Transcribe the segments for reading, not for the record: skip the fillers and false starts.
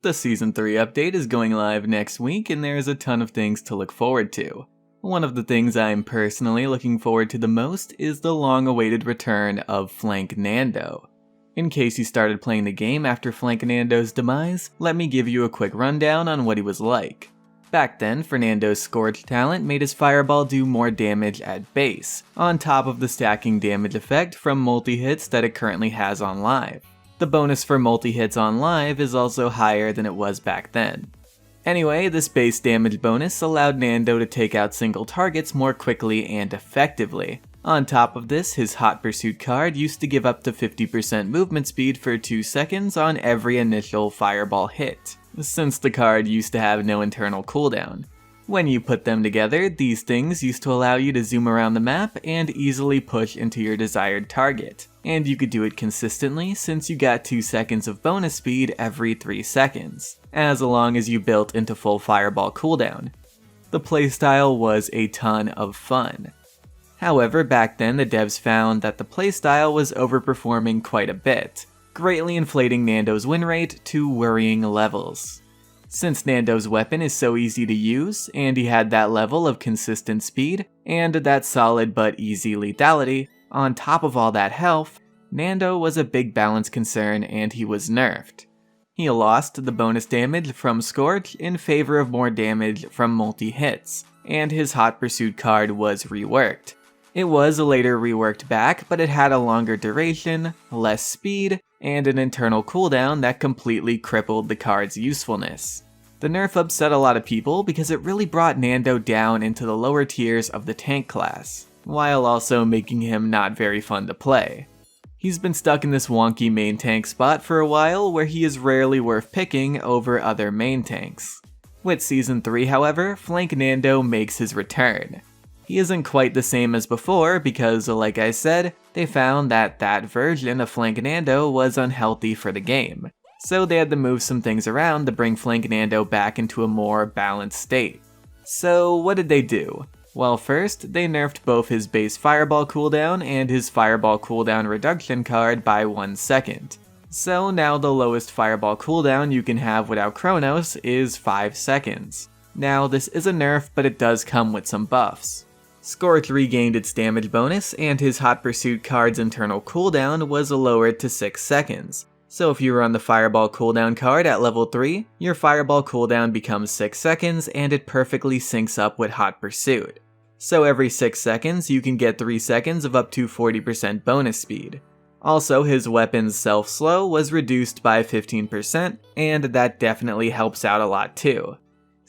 The Season 3 update is going live next week, and there's a ton of things to look forward to. One of the things I'm personally looking forward to the most is the long-awaited return of Flanknando. In case you started playing the game after Flanknando's demise, let me give you a quick rundown on what he was like. Back then, Fernando's Scourge talent made his fireball do more damage at base, on top of the stacking damage effect from multi-hits that it currently has on live. The bonus for multi-hits on live is also higher than it was back then. Anyway, this base damage bonus allowed Nando to take out single targets more quickly and effectively. On top of this, his Hot Pursuit card used to give up to 50% movement speed for 2 seconds on every initial fireball hit, since the card used to have no internal cooldown. When you put them together, these things used to allow you to zoom around the map and easily push into your desired target. And you could do it consistently since you got 2 seconds of bonus speed every 3 seconds, as long as you built into full fireball cooldown. The playstyle was a ton of fun. However, back then the devs found that the playstyle was overperforming quite a bit, greatly inflating Nando's win rate to worrying levels. Since Nando's weapon is so easy to use, and he had that level of consistent speed, and that solid but easy lethality, on top of all that health, Nando was a big balance concern and he was nerfed. He lost the bonus damage from Scourge in favor of more damage from multi-hits, and his Hot Pursuit card was reworked. It was later reworked back, but it had a longer duration, less speed, and an internal cooldown that completely crippled the card's usefulness. The nerf upset a lot of people because it really brought Nando down into the lower tiers of the tank class, while also making him not very fun to play. He's been stuck in this wonky main tank spot for a while where he is rarely worth picking over other main tanks. With Season 3, however, Flanknando makes his return. He isn't quite the same as before because, like I said, they found that that version of Flanknando was unhealthy for the game, so they had to move some things around to bring Flanknando back into a more balanced state. So what did they do? Well, first, they nerfed both his base fireball cooldown and his fireball cooldown reduction card by 1 second. So now the lowest fireball cooldown you can have without Chronos is 5 seconds. Now this is a nerf, but it does come with some buffs. Scourge regained its damage bonus, and his Hot Pursuit card's internal cooldown was lowered to 6 seconds. So if you run the Fireball cooldown card at level 3, your Fireball cooldown becomes 6 seconds and it perfectly syncs up with Hot Pursuit. So every 6 seconds you can get 3 seconds of up to 40% bonus speed. Also, his weapon's self-slow was reduced by 15%, and that definitely helps out a lot too.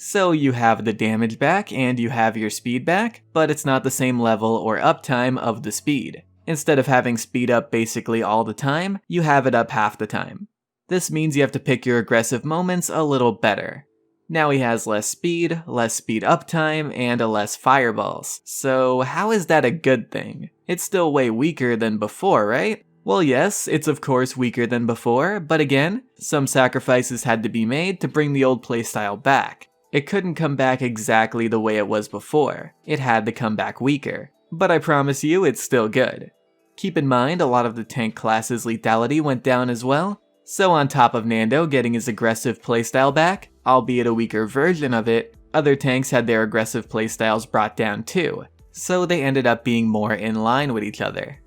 So you have the damage back and you have your speed back, but it's not the same level or uptime of the speed. Instead of having speed up basically all the time, you have it up half the time. This means you have to pick your aggressive moments a little better. Now he has less speed uptime, and less fireballs. So how is that a good thing? It's still way weaker than before, right? Well, yes, it's of course weaker than before, but again, some sacrifices had to be made to bring the old playstyle back. It couldn't come back exactly the way it was before. It had to come back weaker. But I promise you, it's still good. Keep in mind, a lot of the tank class's lethality went down as well. So on top of Nando getting his aggressive playstyle back, albeit a weaker version of it, other tanks had their aggressive playstyles brought down too. So they ended up being more in line with each other.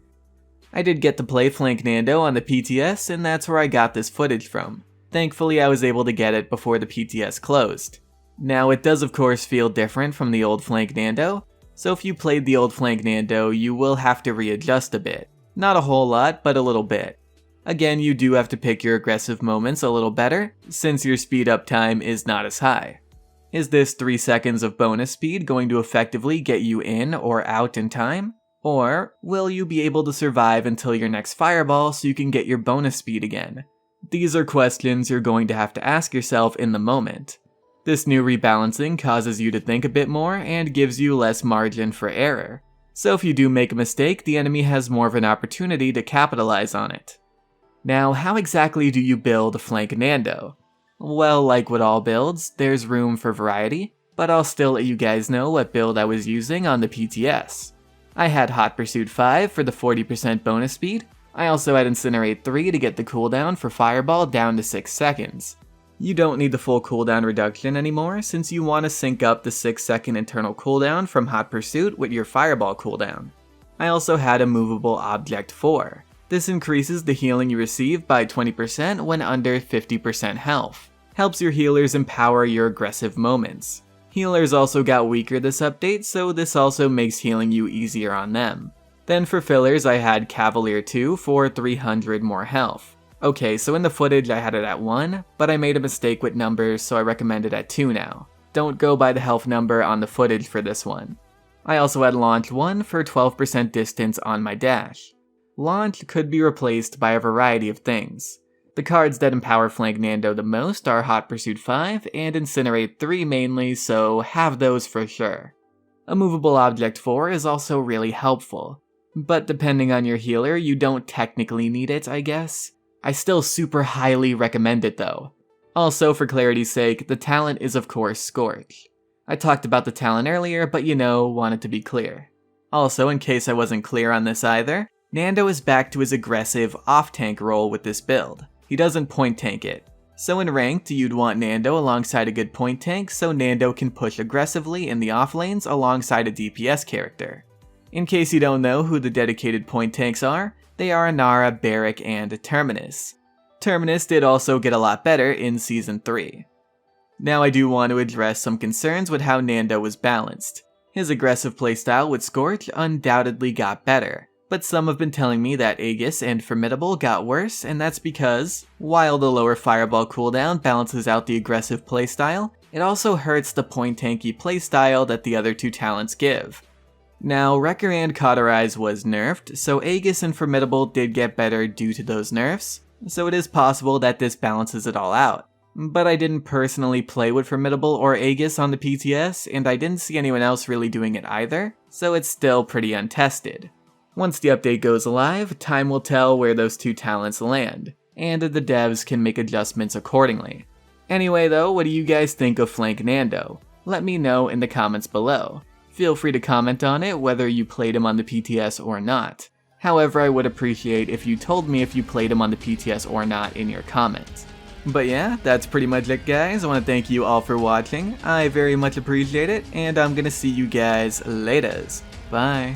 I did get to play Flanknando on the PTS, and that's where I got this footage from. Thankfully, I was able to get it before the PTS closed. Now, it does of course feel different from the old Flanknando, so if you played the old Flanknando, you will have to readjust a bit. Not a whole lot, but a little bit. Again, you do have to pick your aggressive moments a little better, since your speed up time is not as high. Is this 3 seconds of bonus speed going to effectively get you in or out in time? Or will you be able to survive until your next fireball so you can get your bonus speed again? These are questions you're going to have to ask yourself in the moment. This new rebalancing causes you to think a bit more and gives you less margin for error. So if you do make a mistake, the enemy has more of an opportunity to capitalize on it. Now, how exactly do you build Flanknando? Well, like with all builds, there's room for variety, but I'll still let you guys know what build I was using on the PTS. I had Hot Pursuit 5 for the 40% bonus speed. I also had Incinerate 3 to get the cooldown for Fireball down to 6 seconds. You don't need the full cooldown reduction anymore since you want to sync up the 6-second internal cooldown from Hot Pursuit with your Fireball cooldown. I also had a movable object 4. This increases the healing you receive by 20% when under 50% health. Helps your healers empower your aggressive moments. Healers also got weaker this update, so this also makes healing you easier on them. Then for fillers I had Cavalier 2 for 300 more health. Okay, so in the footage I had it at 1, but I made a mistake with numbers so I recommend it at 2 now. Don't go by the health number on the footage for this one. I also had Launch 1 for 12% distance on my dash. Launch could be replaced by a variety of things. The cards that empower Flanknando the most are Hot Pursuit 5 and Incinerate 3 mainly, so have those for sure. A movable object 4 is also really helpful, but depending on your healer you don't technically need it, I guess. I still super highly recommend it though. Also, for clarity's sake, the talent is of course Scorch. I talked about the talent earlier, but wanted to be clear. Also, in case I wasn't clear on this either, Nando is back to his aggressive off-tank role with this build. He doesn't point tank it. So in ranked, you'd want Nando alongside a good point tank so Nando can push aggressively in the off lanes alongside a DPS character. In case you don't know who the dedicated point tanks are, they are Inara, Barrack, and Terminus. Terminus did also get a lot better in Season 3. Now I do want to address some concerns with how Nando was balanced. His aggressive playstyle with Scorch undoubtedly got better, but some have been telling me that Aegis and Formidable got worse, and that's because, while the lower Fireball cooldown balances out the aggressive playstyle, it also hurts the point tanky playstyle that the other two talents give. Now, Wrecker and Cauterize was nerfed, so Aegis and Formidable did get better due to those nerfs, so it is possible that this balances it all out. But I didn't personally play with Formidable or Aegis on the PTS, and I didn't see anyone else really doing it either, so it's still pretty untested. Once the update goes live, time will tell where those two talents land, and the devs can make adjustments accordingly. Anyway though, what do you guys think of Flanknando? Let me know in the comments below. Feel free to comment on it whether you played him on the PTS or not. However, I would appreciate if you told me if you played him on the PTS or not in your comments. But yeah, that's pretty much it guys. I want to thank you all for watching. I very much appreciate it, and I'm gonna see you guys laters. Bye.